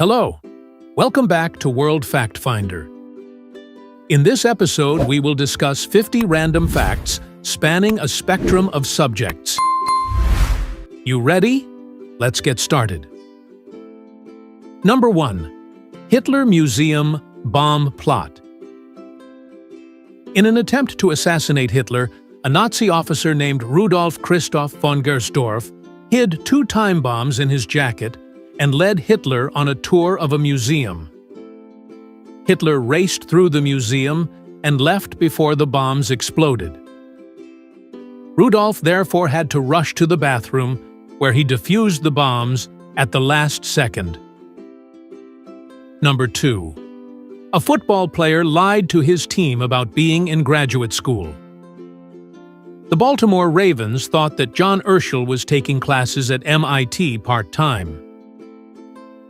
Hello, welcome back to World Fact Finder. In this episode, we will discuss 50 random facts spanning a spectrum of subjects. You ready? Let's get started. Number 1. Hitler Museum Bomb Plot. In an attempt to assassinate Hitler, a Nazi officer named Rudolf Christoph von Gersdorff hid 2 time bombs in his jacket and led Hitler on a tour of a museum. Hitler raced through the museum and left before the bombs exploded. Rudolf therefore had to rush to the bathroom, where he defused the bombs at the last second. Number 2. A football player lied to his team about being in graduate school. The Baltimore Ravens thought that John Urschel was taking classes at MIT part-time.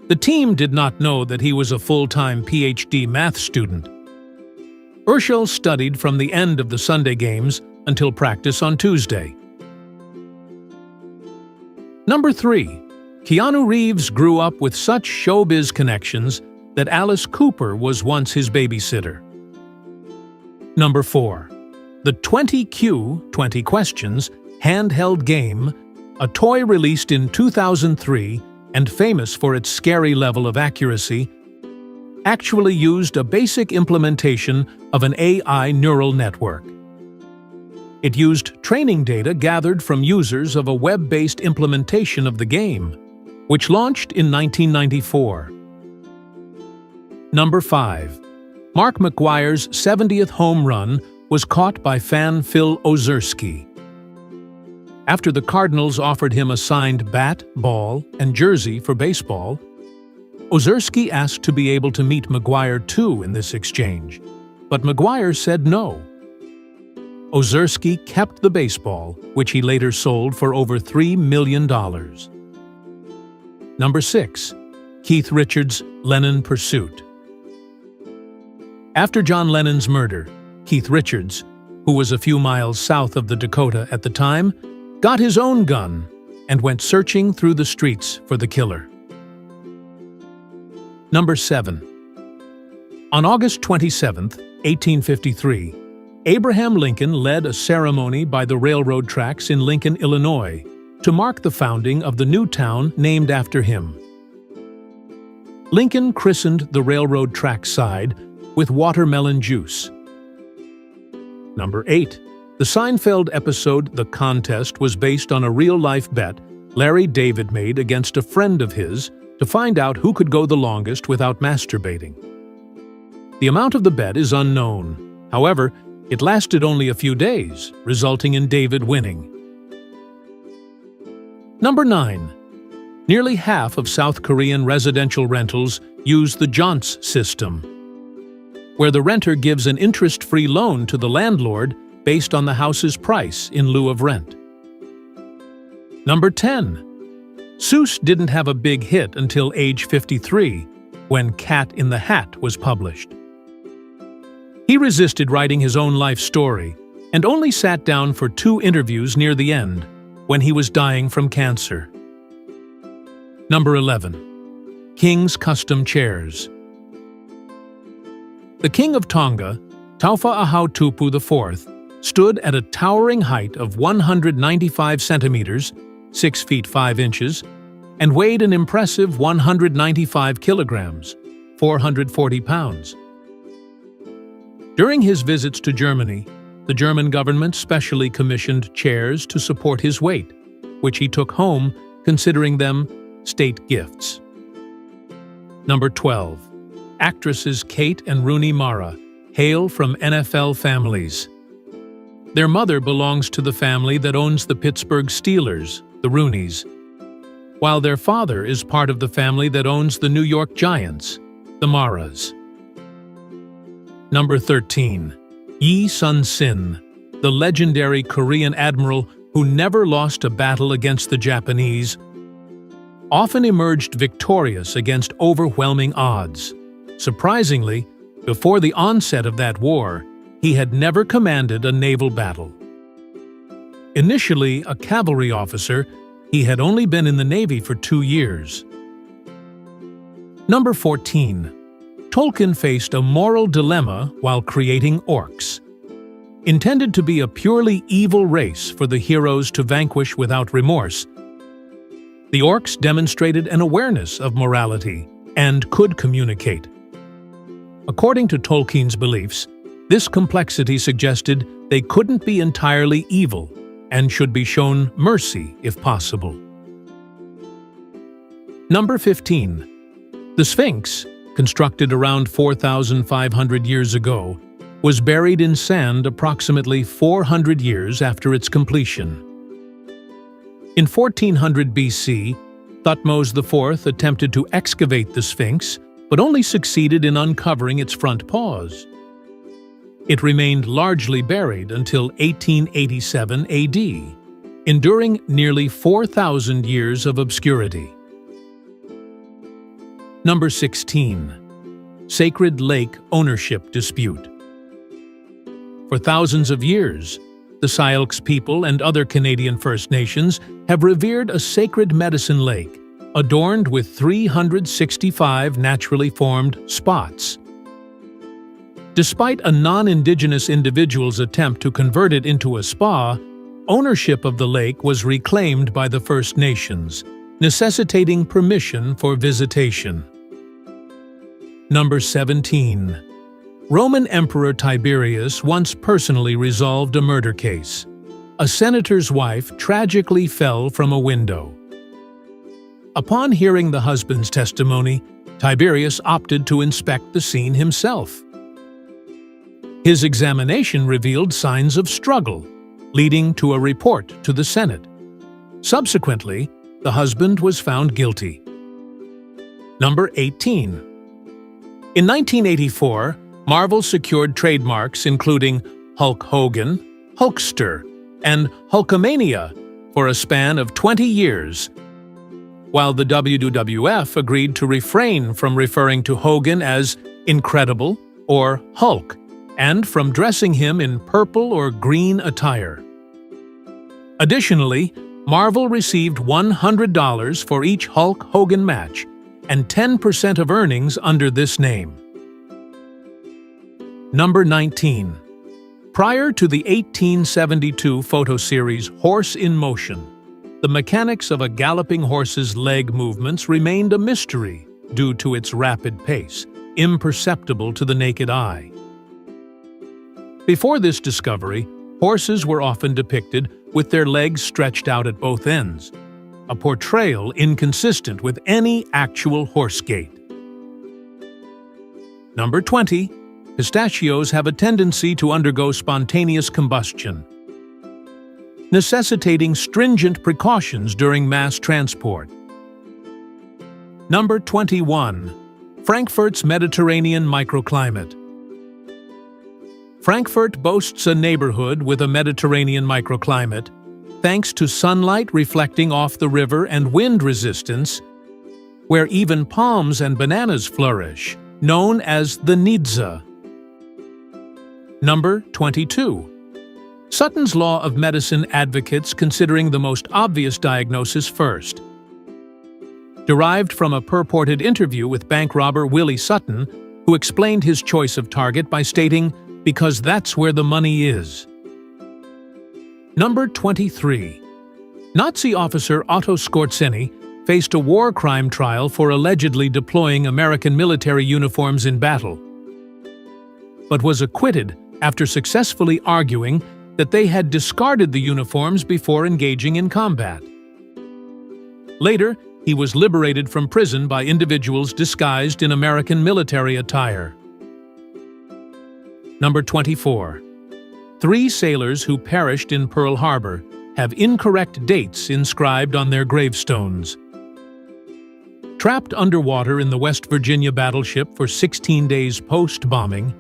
The team did not know that he was a full-time PhD math student. Urschel studied from the end of the Sunday games until practice on Tuesday. Number 3. Keanu Reeves grew up with such showbiz connections that Alice Cooper was once his babysitter. Number 4. The 20Q, 20 Questions, handheld game, a toy released in 2003 and famous for its scary level of accuracy, actually used a basic implementation of an AI neural network. It used training data gathered from users of a web-based implementation of the game, which launched in 1994. Number 5. Mark McGwire's 70th home run was caught by fan Phil Ozerski. After the Cardinals offered him a signed bat, ball, and jersey for baseball, Ozerski asked to be able to meet McGwire too in this exchange, but McGwire said no. Ozerski kept the baseball, which he later sold for over $3 million. Number 6. Keith Richards' Lennon Pursuit. After John Lennon's murder, Keith Richards, who was a few miles south of the Dakota at the time, got his own gun and went searching through the streets for the killer. Number 7. On August 27, 1853, Abraham Lincoln led a ceremony by the railroad tracks in Lincoln, Illinois, to mark the founding of the new town named after him. Lincoln christened the railroad track side with watermelon juice. Number 8. The Seinfeld episode The Contest was based on a real-life bet Larry David made against a friend of his to find out who could go the longest without masturbating. The amount of the bet is unknown. However, it lasted only a few days, resulting in David winning. Number 9. Nearly half of South Korean residential rentals use the Jonts system, where the renter gives an interest-free loan to the landlord based on the house's price in lieu of rent. Number 10. Seuss didn't have a big hit until age 53, when Cat in the Hat was published. He resisted writing his own life story and only sat down for 2 interviews near the end, when he was dying from cancer. Number 11. King's Custom Chairs. The King of Tonga, Taufa Ahau IV, stood at a towering height of 195 centimeters, 6 feet 5 inches, and weighed an impressive 195 kilograms, 440 pounds. During his visits to Germany, the German government specially commissioned chairs to support his weight, which he took home, considering them state gifts. Number 12. Actresses Kate and Rooney Mara hail from NFL families. Their mother belongs to the family that owns the Pittsburgh Steelers, the Rooneys, while their father is part of the family that owns the New York Giants, the Maras. Number 13. Yi Sun-sin, the legendary Korean admiral who never lost a battle against the Japanese, often emerged victorious against overwhelming odds. Surprisingly, before the onset of that war, he had never commanded a naval battle. Initially a cavalry officer, he had only been in the Navy for 2 years. Number 14. Tolkien faced a moral dilemma while creating orcs. Intended to be a purely evil race for the heroes to vanquish without remorse, the orcs demonstrated an awareness of morality and could communicate. According to Tolkien's beliefs, this complexity suggested they couldn't be entirely evil and should be shown mercy if possible. Number 15. The Sphinx, constructed around 4,500 years ago, was buried in sand approximately 400 years after its completion. In 1400 BC, Thutmose IV attempted to excavate the Sphinx, but only succeeded in uncovering its front paws. It remained largely buried until 1887 AD, enduring nearly 4,000 years of obscurity. Number 16. Sacred Lake Ownership Dispute. For thousands of years, the Syilx people and other Canadian First Nations have revered a sacred medicine lake, adorned with 365 naturally formed spots. Despite a non-Indigenous individual's attempt to convert it into a spa, ownership of the lake was reclaimed by the First Nations, necessitating permission for visitation. Number 17. Roman Emperor Tiberius once personally resolved a murder case. A senator's wife tragically fell from a window. Upon hearing the husband's testimony, Tiberius opted to inspect the scene himself. His examination revealed signs of struggle, leading to a report to the Senate. Subsequently, the husband was found guilty. Number 18. In 1984, Marvel secured trademarks including Hulk Hogan, Hulkster, and Hulkamania for a span of 20 years, while the WWF agreed to refrain from referring to Hogan as Incredible or Hulk, and from dressing him in purple or green attire. Additionally, Marvel received $100 for each Hulk Hogan match and 10% of earnings under this name. Number 19. Prior to the 1872 photo series Horse in Motion, the mechanics of a galloping horse's leg movements remained a mystery due to its rapid pace, imperceptible to the naked eye. Before this discovery, horses were often depicted with their legs stretched out at both ends, a portrayal inconsistent with any actual horse gait. Number 20. Pistachios have a tendency to undergo spontaneous combustion, necessitating stringent precautions during mass transport. Number 21. Frankfurt's Mediterranean microclimate. Frankfurt boasts a neighborhood with a Mediterranean microclimate, thanks to sunlight reflecting off the river and wind resistance, where even palms and bananas flourish, known as the Nidza. Number 22. Sutton's Law of Medicine advocates considering the most obvious diagnosis first. Derived from a purported interview with bank robber Willie Sutton, who explained his choice of target by stating, "Because that's where the money is." Number 23. Nazi officer Otto Skorzeny faced a war crime trial for allegedly deploying American military uniforms in battle, but was acquitted after successfully arguing that they had discarded the uniforms before engaging in combat. Later, he was liberated from prison by individuals disguised in American military attire. Number 24. 3 sailors who perished in Pearl Harbor have incorrect dates inscribed on their gravestones. Trapped underwater in the West Virginia battleship for 16 days post-bombing,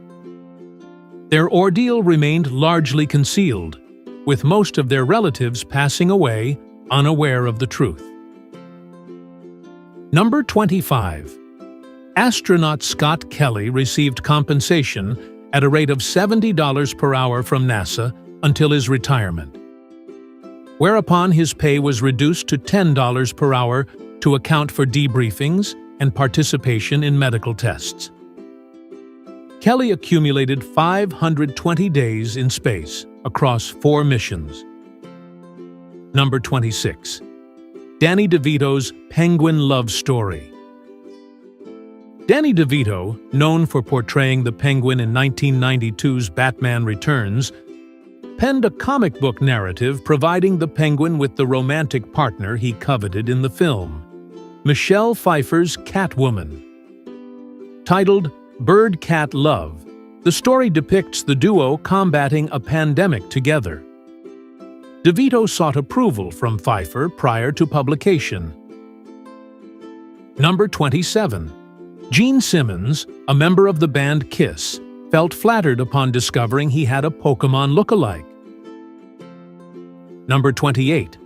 their ordeal remained largely concealed, with most of their relatives passing away unaware of the truth. Number 25. Astronaut Scott Kelly received compensation at a rate of $70 per hour from NASA until his retirement, whereupon his pay was reduced to $10 per hour to account for debriefings and participation in medical tests. Kelly accumulated 520 days in space across 4 missions. Number 26. Danny DeVito's Penguin Love Story. Danny DeVito, known for portraying the Penguin in 1992's Batman Returns, penned a comic book narrative providing the Penguin with the romantic partner he coveted in the film, Michelle Pfeiffer's Catwoman. Titled Bird-Cat Love, the story depicts the duo combating a pandemic together. DeVito sought approval from Pfeiffer prior to publication. Number 27. Gene Simmons, a member of the band Kiss, felt flattered upon discovering he had a Pokémon look-alike. Number 28.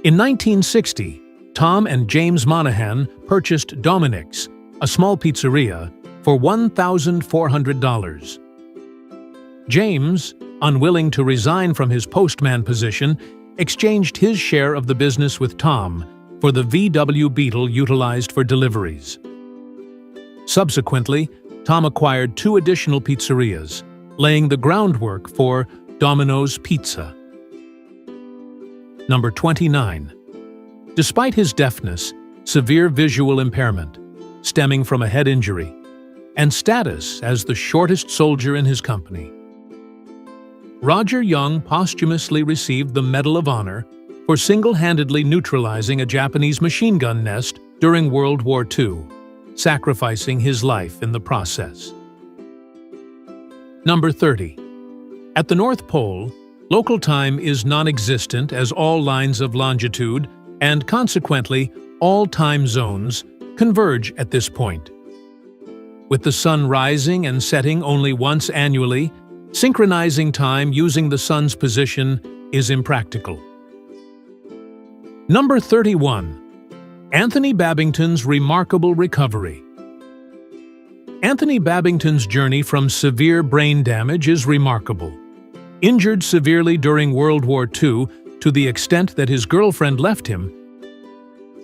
In 1960, Tom and James Monahan purchased Dominic's, a small pizzeria, for $1,400. James, unwilling to resign from his postman position, exchanged his share of the business with Tom for the VW Beetle utilized for deliveries. Subsequently, Tom acquired 2 additional pizzerias, laying the groundwork for Domino's Pizza. Number 29. Despite his deafness, severe visual impairment, stemming from a head injury, and status as the shortest soldier in his company, Roger Young posthumously received the Medal of Honor for single-handedly neutralizing a Japanese machine gun nest during World War II, sacrificing his life in the process. Number 30. At the North Pole, local time is non-existent as all lines of longitude and, consequently, all time zones converge at this point. With the sun rising and setting only once annually, synchronizing time using the sun's position is impractical. Number 31. Anthony Babington's remarkable recovery. Anthony Babington's journey from severe brain damage is remarkable. Injured severely during World War II to the extent that his girlfriend left him,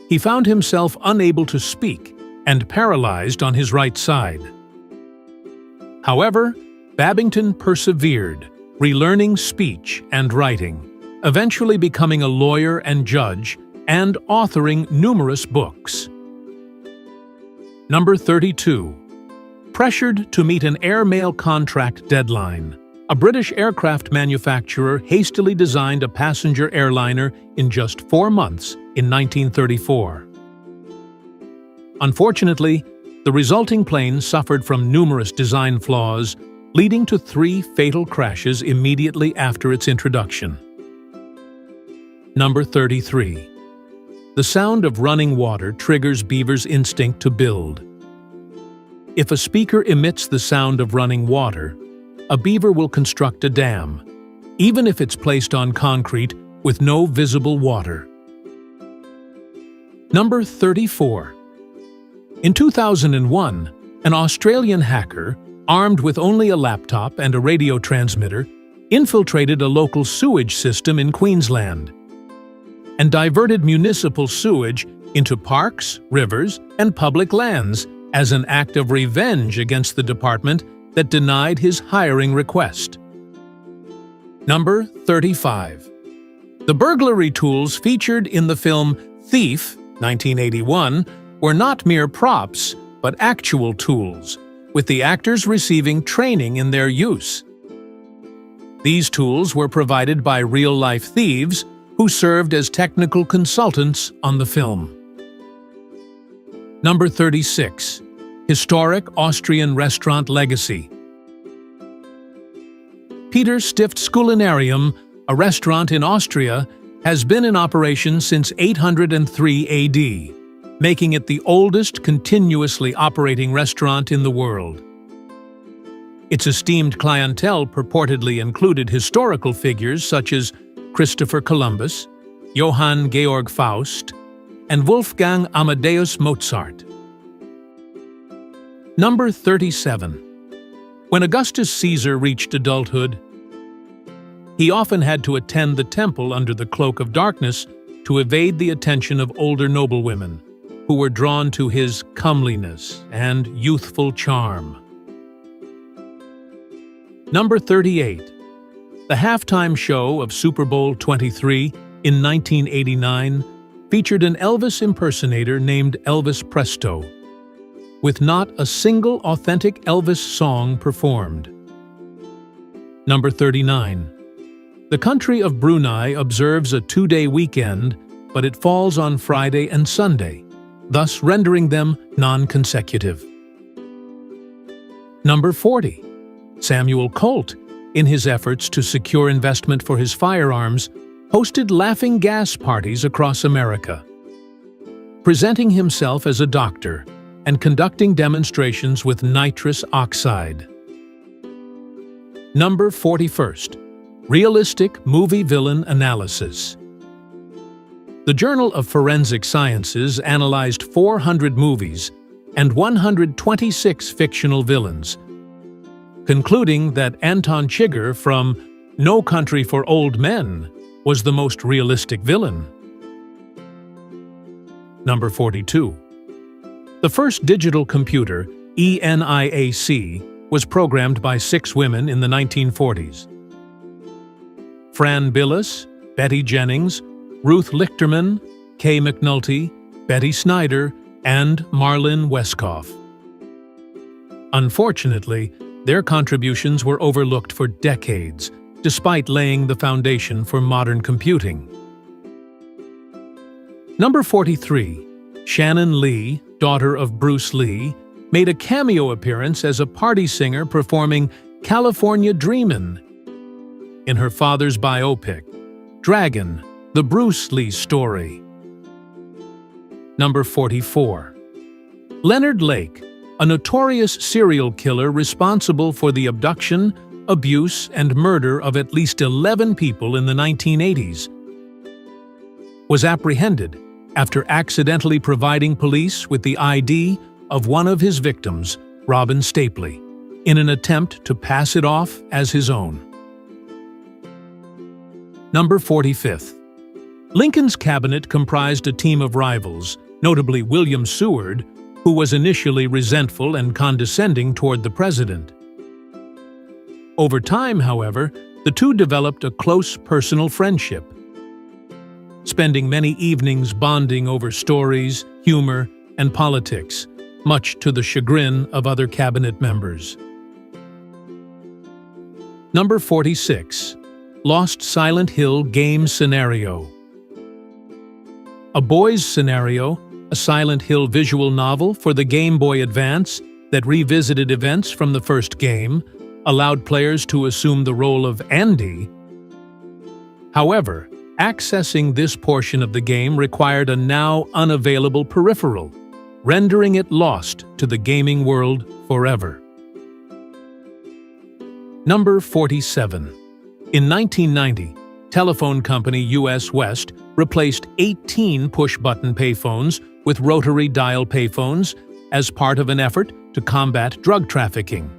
he found himself unable to speak and paralyzed on his right side. However, Babington persevered, relearning speech and writing, eventually becoming a lawyer and judge, and authoring numerous books. Number 32. Pressured to meet an airmail contract deadline, a British aircraft manufacturer hastily designed a passenger airliner in just 4 months in 1934. Unfortunately, the resulting plane suffered from numerous design flaws, leading to 3 fatal crashes immediately after its introduction. Number 33. The sound of running water triggers beavers' instinct to build. If a speaker emits the sound of running water, a beaver will construct a dam, even if it's placed on concrete with no visible water. Number 34. In 2001, an Australian hacker, armed with only a laptop and a radio transmitter, infiltrated a local sewage system in Queensland and diverted municipal sewage into parks, rivers, and public lands as an act of revenge against the department that denied his hiring request. Number 35. The burglary tools featured in the film Thief, 1981, were not mere props, but actual tools, with the actors receiving training in their use. These tools were provided by real-life thieves who served as technical consultants on the film. Number 36. Historic Austrian restaurant legacy. Peter Stift's Culinarium, a restaurant in Austria, has been in operation since 803 AD, making it the oldest continuously operating restaurant in the world. Its esteemed clientele purportedly included historical figures such as Christopher Columbus, Johann Georg Faust, and Wolfgang Amadeus Mozart. Number 37. When Augustus Caesar reached adulthood, he often had to attend the temple under the cloak of darkness to evade the attention of older noblewomen, who were drawn to his comeliness and youthful charm. Number 38. The halftime show of Super Bowl 23 in 1989 featured an Elvis impersonator named Elvis Presto, with not a single authentic Elvis song performed. Number 39. The country of Brunei observes a 2-day weekend, but it falls on Friday and Sunday, thus rendering them non-consecutive. Number 40. Samuel Colt, in his efforts to secure investment for his firearms, hosted laughing gas parties across America, presenting himself as a doctor and conducting demonstrations with nitrous oxide. Number 41. Realistic movie villain analysis. The Journal of Forensic Sciences analyzed 400 movies and 126 fictional villains, concluding that Anton Chigurh from No Country for Old Men was the most realistic villain. Number 42. The first digital computer, ENIAC, was programmed by 6 women in the 1940s. Fran Billis, Betty Jennings, Ruth Lichterman, Kay McNulty, Betty Snyder, and Marlyn Westkoff. Unfortunately, their contributions were overlooked for decades, despite laying the foundation for modern computing. Number 43. Shannon Lee, daughter of Bruce Lee, made a cameo appearance as a party singer performing California Dreamin' in her father's biopic, Dragon: The Bruce Lee Story. Number 44. Leonard Lake, a notorious serial killer responsible for the abduction, abuse, and murder of at least 11 people in the 1980s, was apprehended after accidentally providing police with the ID of one of his victims, Robin Stapley, in an attempt to pass it off as his own. Number 45. Lincoln's cabinet comprised a team of rivals, notably William Seward, who was initially resentful and condescending toward the president. Over time, however, the two developed a close personal friendship, spending many evenings bonding over stories, humor, and politics, much to the chagrin of other cabinet members. Number 46. Lost Silent Hill Game Scenario. A Boy's Scenario, a Silent Hill visual novel for the Game Boy Advance that revisited events from the first game, allowed players to assume the role of Andy. However, accessing this portion of the game required a now unavailable peripheral, rendering it lost to the gaming world forever. Number 47. In 1990, telephone company US West replaced 18 push-button payphones with rotary dial payphones as part of an effort to combat drug trafficking.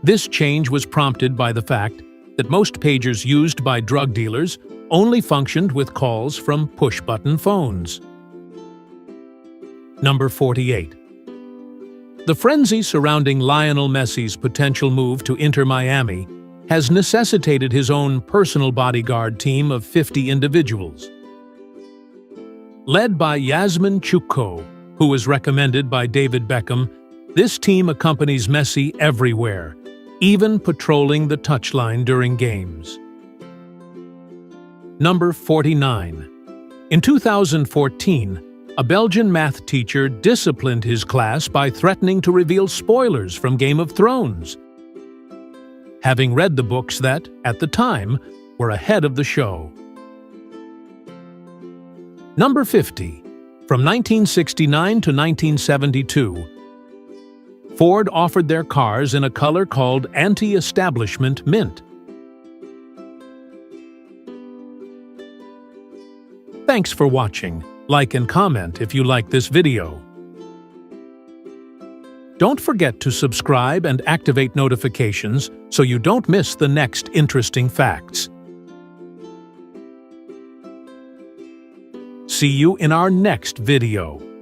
This change was prompted by the fact that most pagers used by drug dealers only functioned with calls from push-button phones. Number 48. The frenzy surrounding Lionel Messi's potential move to Inter Miami has necessitated his own personal bodyguard team of 50 individuals. Led by Yasmin Chouko, who was recommended by David Beckham, this team accompanies Messi everywhere, even patrolling the touchline during games. Number 49. In 2014, a Belgian math teacher disciplined his class by threatening to reveal spoilers from Game of Thrones, having read the books that, at the time, were ahead of the show. Number 50. From 1969 to 1972, Ford offered their cars in a color called anti-establishment mint. Thanks for watching. Like and comment if you like this video. Don't forget to subscribe and activate notifications so you don't miss the next interesting facts. See you in our next video.